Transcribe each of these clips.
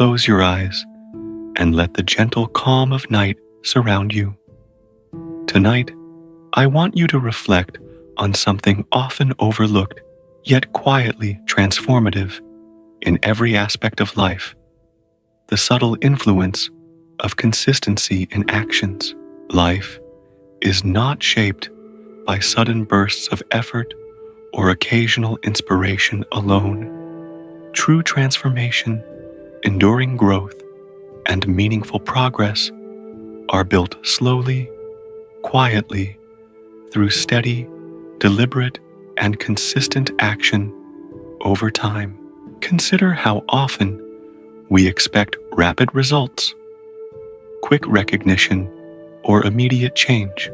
close your eyes and let the gentle calm of night surround you. Tonight, I want you to reflect on something often overlooked, yet quietly transformative in every aspect of life: the subtle influence of consistency in actions. Life is not shaped by sudden bursts of effort or occasional inspiration alone. True transformation, enduring growth, and meaningful progress are built slowly, quietly, through steady, deliberate, and consistent action over time. Consider how often we expect rapid results, quick recognition, or immediate change.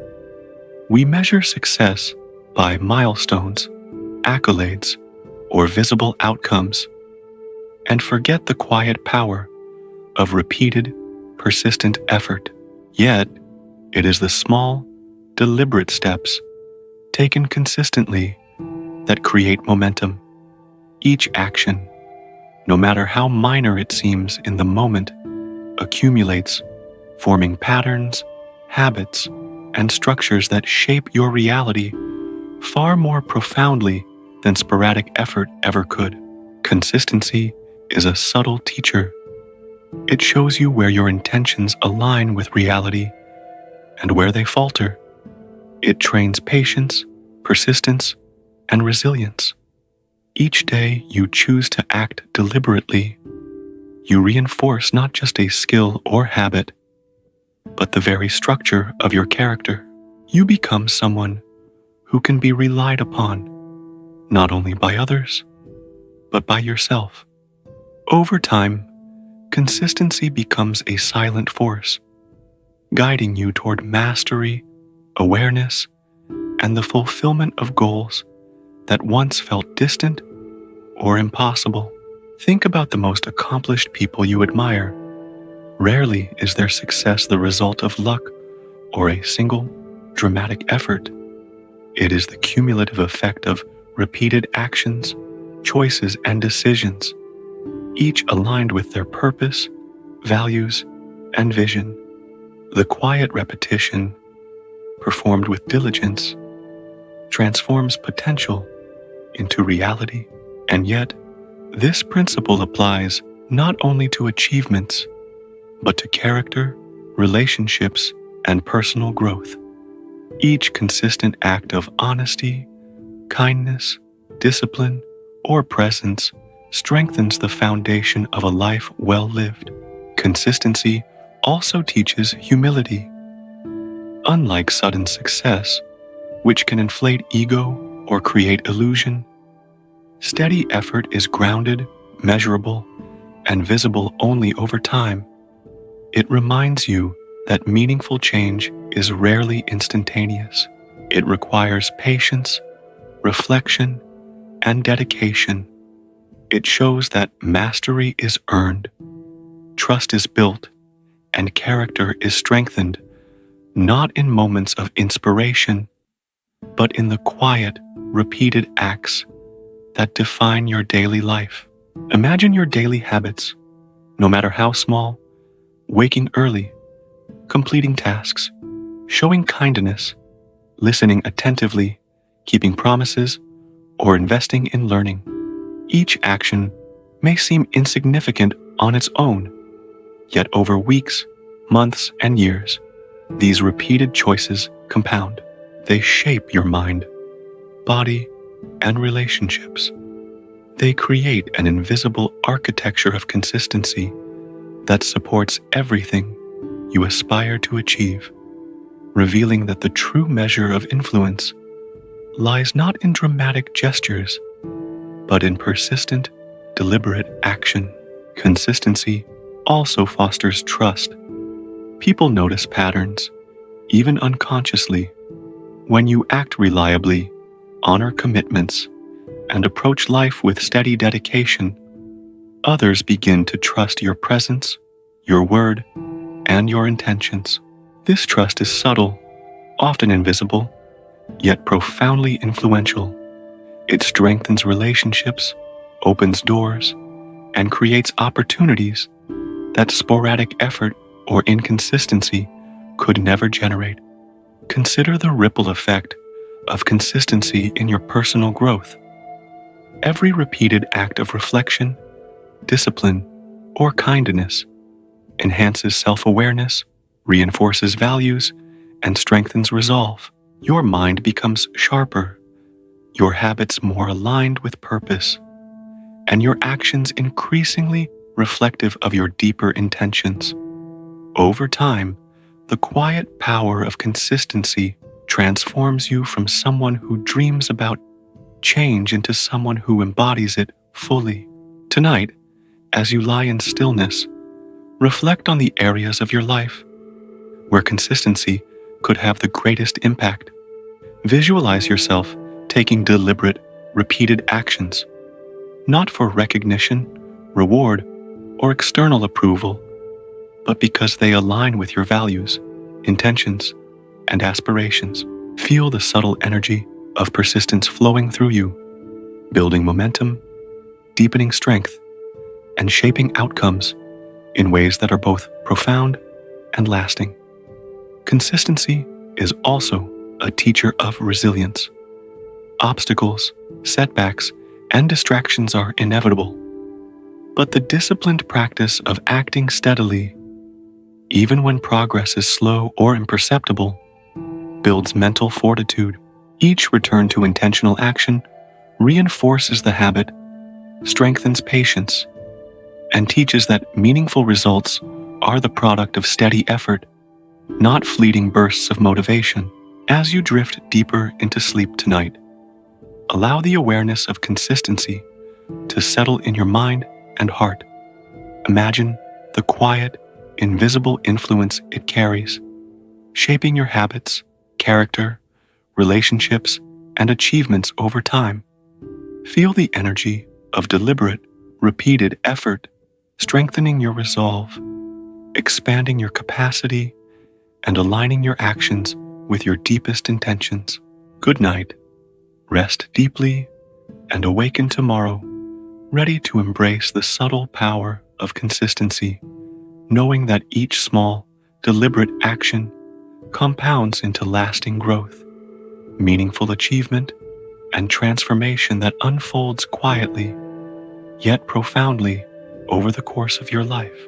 We measure success by milestones, accolades, or visible outcomes, and forget the quiet power of repeated, persistent effort. Yet, it is the small, deliberate steps taken consistently that create momentum. Each action, no matter how minor it seems in the moment, accumulates, forming patterns, habits, and structures that shape your reality far more profoundly than sporadic effort ever could. Consistency is a subtle teacher. It shows you where your intentions align with reality and where they falter. It trains patience, persistence, and resilience. Each day you choose to act deliberately, you reinforce not just a skill or habit, but the very structure of your character. You become someone who can be relied upon, not only by others, but by yourself. Over time, consistency becomes a silent force, guiding you toward mastery, awareness, and the fulfillment of goals that once felt distant or impossible. Think about the most accomplished people you admire. Rarely is their success the result of luck or a single dramatic effort. It is the cumulative effect of repeated actions, choices, and decisions, each aligned with their purpose, values, and vision. The quiet repetition, performed with diligence, transforms potential into reality. And yet, this principle applies not only to achievements, but to character, relationships, and personal growth. Each consistent act of honesty, kindness, discipline, or presence strengthens the foundation of a life well lived. Consistency also teaches humility. Unlike sudden success, which can inflate ego or create illusion, steady effort is grounded, measurable, and visible only over time. It reminds you that meaningful change is rarely instantaneous. It requires patience, reflection, and dedication. It shows that mastery is earned, trust is built, and character is strengthened, not in moments of inspiration, but in the quiet, repeated acts that define your daily life. Imagine your daily habits, no matter how small: waking early, completing tasks, showing kindness, listening attentively, keeping promises, or investing in learning. Each action may seem insignificant on its own, yet over weeks, months, and years, these repeated choices compound. They shape your mind, body, and relationships. They create an invisible architecture of consistency that supports everything you aspire to achieve, revealing that the true measure of influence lies not in dramatic gestures, but in persistent, deliberate action. Consistency also fosters trust. People notice patterns, even unconsciously. When you act reliably, honor commitments, and approach life with steady dedication, others begin to trust your presence, your word, and your intentions. This trust is subtle, often invisible, yet profoundly influential. It strengthens relationships, opens doors, and creates opportunities that sporadic effort or inconsistency could never generate. Consider the ripple effect of consistency in your personal growth. Every repeated act of reflection, discipline, or kindness enhances self-awareness, reinforces values, and strengthens resolve. Your mind becomes sharper, your habits more aligned with purpose, and your actions increasingly reflective of your deeper intentions. Over time, the quiet power of consistency transforms you from someone who dreams about change into someone who embodies it fully. Tonight, as you lie in stillness, reflect on the areas of your life where consistency could have the greatest impact. Visualize yourself taking deliberate, repeated actions, not for recognition, reward, or external approval, but because they align with your values, intentions, and aspirations. Feel the subtle energy of persistence flowing through you, building momentum, deepening strength, and shaping outcomes in ways that are both profound and lasting. Consistency is also a teacher of resilience. Obstacles, setbacks, and distractions are inevitable, but the disciplined practice of acting steadily, even when progress is slow or imperceptible, builds mental fortitude. Each return to intentional action reinforces the habit, strengthens patience, and teaches that meaningful results are the product of steady effort, not fleeting bursts of motivation. As you drift deeper into sleep tonight, allow the awareness of consistency to settle in your mind and heart. Imagine the quiet, invisible influence it carries, shaping your habits, character, relationships, and achievements over time. Feel the energy of deliberate, repeated effort, strengthening your resolve, expanding your capacity, and aligning your actions with your deepest intentions. Good night. Rest deeply and awaken tomorrow, ready to embrace the subtle power of consistency, knowing that each small, deliberate action compounds into lasting growth, meaningful achievement, and transformation that unfolds quietly, yet profoundly, over the course of your life.